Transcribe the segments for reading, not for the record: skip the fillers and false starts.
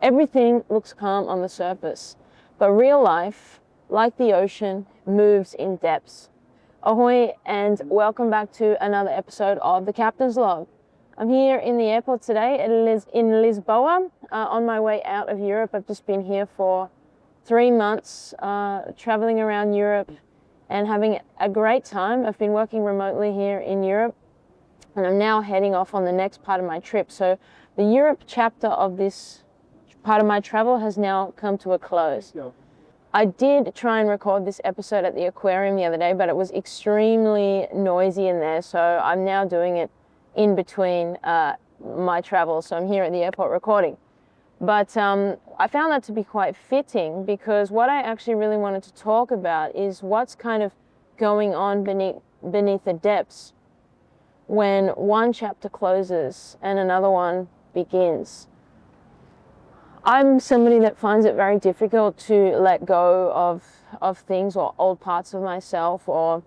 Everything looks calm on the surface, but real life, like the ocean, moves in depths. Ahoy and welcome back to another episode of The Captain's Log. I'm here in the airport today in Lisboa, on my way out of Europe. I've just been here for 3 months, traveling around Europe and having a great time. I've been working remotely here in Europe, and I'm now heading off on the next part of my trip. So the Europe chapter of this part of my travel has now come to a close. I did try and record this episode at the aquarium the other day, but it was extremely noisy in there, so I'm now doing it in between my travels. So I'm here at the airport recording. But I found that to be quite fitting, because what I actually really wanted to talk about is what's kind of going on beneath the depths when one chapter closes and another one begins. I'm somebody that finds it very difficult to let go of things or old parts of myself, or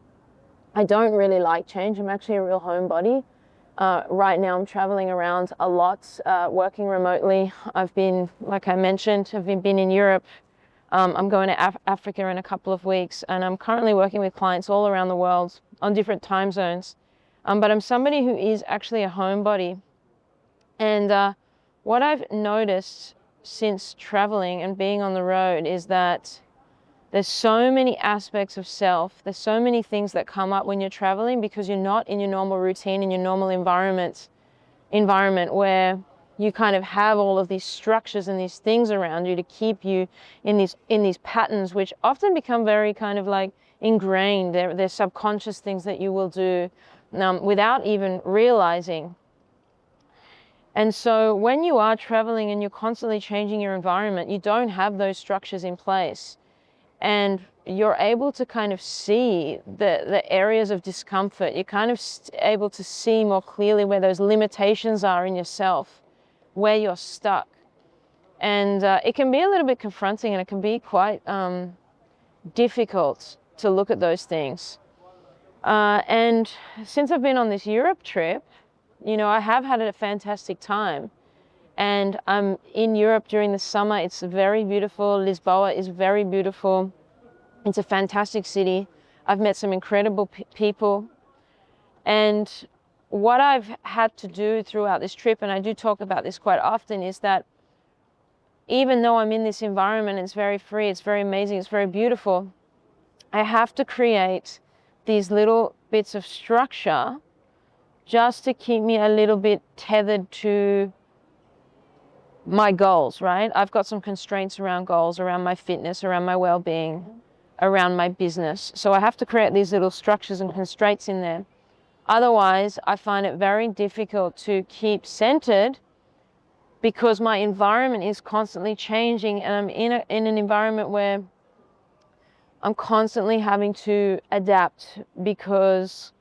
I don't really like change. I'm actually a real homebody. Right now I'm traveling around a lot, working remotely. I've been, like I mentioned, I've been in Europe. I'm going to Africa in a couple of weeks, and I'm currently working with clients all around the world on different time zones. But I'm somebody who is actually a homebody. And what I've noticed since traveling and being on the road is that there's so many aspects of self. There's so many things that come up when you're traveling, because you're not in your normal routine, in your normal environment where you kind of have all of these structures and these things around you to keep you in these patterns, which often become very kind of like ingrained. They're subconscious things that you will do without even realizing. And so when you are traveling and you're constantly changing your environment, you don't have those structures in place. And you're able to kind of see the areas of discomfort. You're kind of able to see more clearly where those limitations are in yourself, where you're stuck. And it can be a little bit confronting, and it can be quite difficult to look at those things. And since I've been on this Europe trip, you know, I have had a fantastic time. And I'm in Europe during the summer. It's very beautiful. Lisboa is very beautiful. It's a fantastic city. I've met some incredible people. And what I've had to do throughout this trip, and I do talk about this quite often, is that even though I'm in this environment, it's very free, it's very amazing, it's very beautiful, I have to create these little bits of structure just to keep me a little bit tethered to my goals, right? I've got some constraints around goals, around my fitness, around my well-being, around my business. So I have to create these little structures and constraints in there. Otherwise, I find it very difficult to keep centered, because my environment is constantly changing, and I'm in an environment where I'm constantly having to adapt because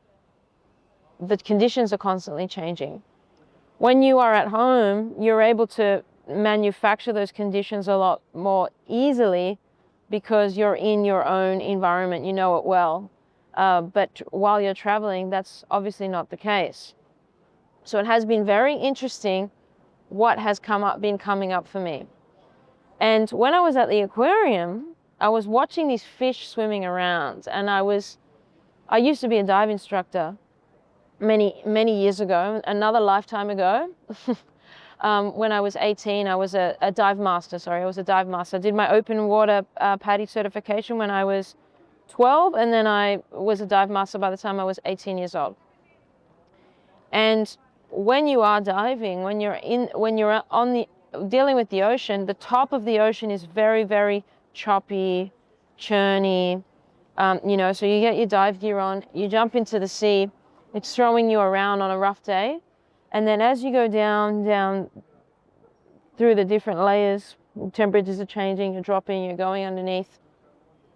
the conditions are constantly changing. When you are at home, you're able to manufacture those conditions a lot more easily because you're in your own environment, you know it well. But while you're traveling, that's obviously not the case. So it has been very interesting what has been coming up for me. And when I was at the aquarium, I was watching these fish swimming around, and I used to be a dive instructor many years ago, another lifetime ago. When I was 18, I was a dive master. I was a dive master. I did my open water PADI certification when I was 12, and then I was a dive master by the time I was 18 years old. And when you are diving, when you're dealing with the ocean, the top of the ocean is very, very choppy, churny. You know, so you get your dive gear on, you jump into the sea. It's throwing you around on a rough day. And then as you go down through the different layers, temperatures are changing, you're dropping, you're going underneath.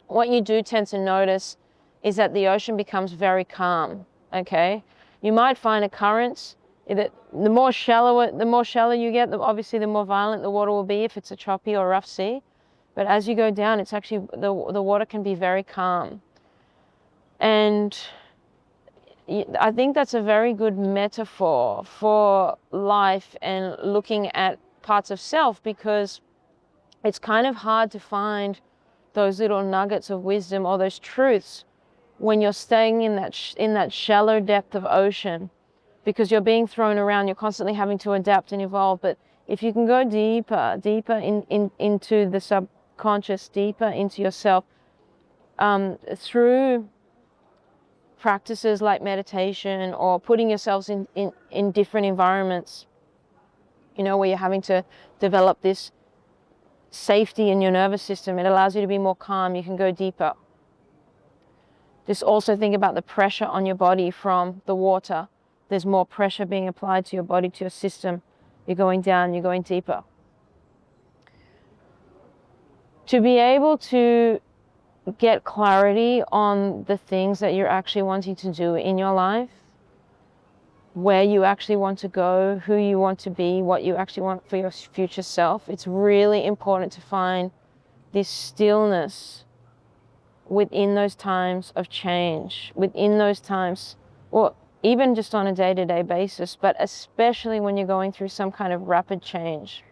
What you do tend to notice is that the ocean becomes very calm, okay? You might find a current that the more shallow you get, obviously the more violent the water will be if it's a choppy or rough sea. But as you go down, it's actually, the water can be very calm. And I think that's a very good metaphor for life and looking at parts of self, because it's kind of hard to find those little nuggets of wisdom or those truths when you're staying in that shallow depth of ocean, because you're being thrown around, you're constantly having to adapt and evolve. But if you can go deeper into the subconscious, deeper into yourself, through practices like meditation or putting yourselves in different environments, you know, where you're having to develop this safety in your nervous system, it allows you to be more calm. You can go deeper. Just also think about the pressure on your body from the water. There's more pressure being applied to your body, to your system. You're going down, you're going deeper. To be able to get clarity on the things that you're actually wanting to do in your life, where you actually want to go, who you want to be, what you actually want for your future self, it's really important to find this stillness within those times of change, within those times, or even just on a day-to-day basis, but especially when you're going through some kind of rapid change.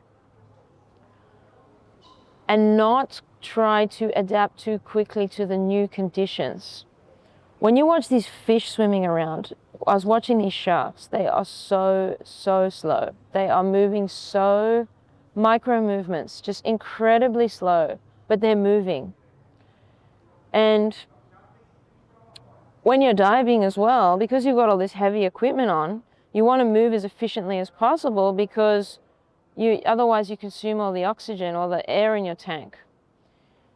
And not try to adapt too quickly to the new conditions. When you watch these fish swimming around, I was watching these sharks, they are so slow. They are moving so micro movements, just incredibly slow, but they're moving. And when you're diving as well, because you've got all this heavy equipment on, you want to move as efficiently as possible, because otherwise you consume all the oxygen or the air in your tank.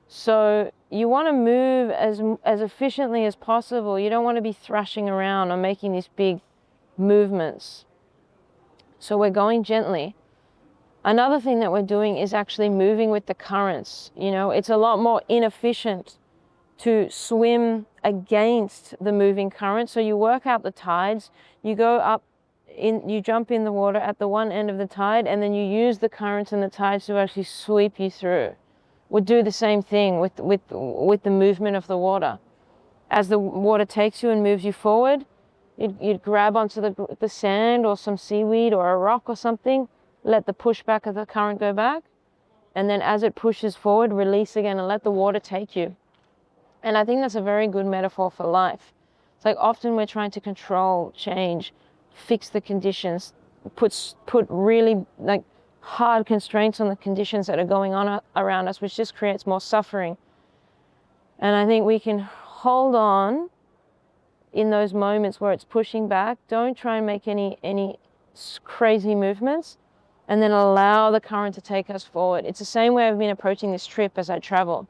So you want to move as efficiently as possible. You don't want to be thrashing around or making these big movements. So we're going gently. Another thing that we're doing is actually moving with the currents. You know, it's a lot more inefficient to swim against the moving current. So you work out the tides, you go up, you jump in the water at the one end of the tide, and then you use the currents and the tides to actually sweep you through. We'll do the same thing with the movement of the water. As the water takes you and moves you forward, you'd grab onto the sand or some seaweed or a rock or something, let the pushback of the current go back, and then as it pushes forward, release again and let the water take you. And I think that's a very good metaphor for life. It's like often we're trying to control, change, fix the conditions, put really like hard constraints on the conditions that are going on around us, which just creates more suffering. And I think we can hold on in those moments where it's pushing back. Don't try and make any crazy movements, and then allow the current to take us forward. It's the same way I've been approaching this trip as I travel.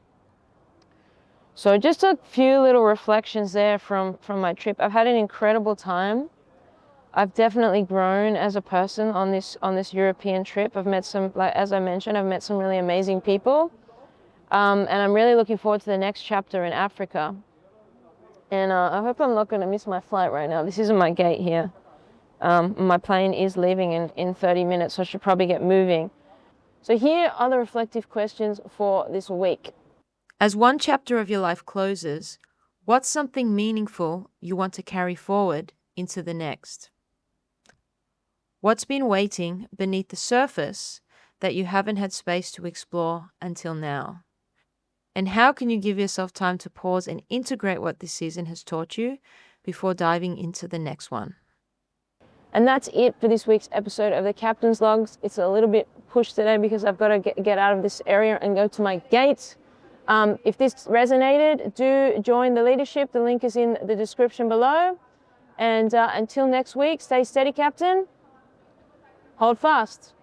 So just a few little reflections there from my trip. I've had an incredible time. I've definitely grown as a person on this European trip. I've met some, like as I mentioned, I've met some really amazing people. And I'm really looking forward to the next chapter in Africa. And I hope I'm not going to miss my flight right now. This isn't my gate here. My plane is leaving in 30 minutes, so I should probably get moving. So here are the reflective questions for this week. As one chapter of your life closes, what's something meaningful you want to carry forward into the next? What's been waiting beneath the surface that you haven't had space to explore until now? And how can you give yourself time to pause and integrate what this season has taught you before diving into the next one? And that's it for this week's episode of the Captain's Logs. It's a little bit pushed today because I've got to get out of this area and go to my gate. If this resonated, do join the leadership. The link is in the description below. And until next week, stay steady, Captain. Hold fast.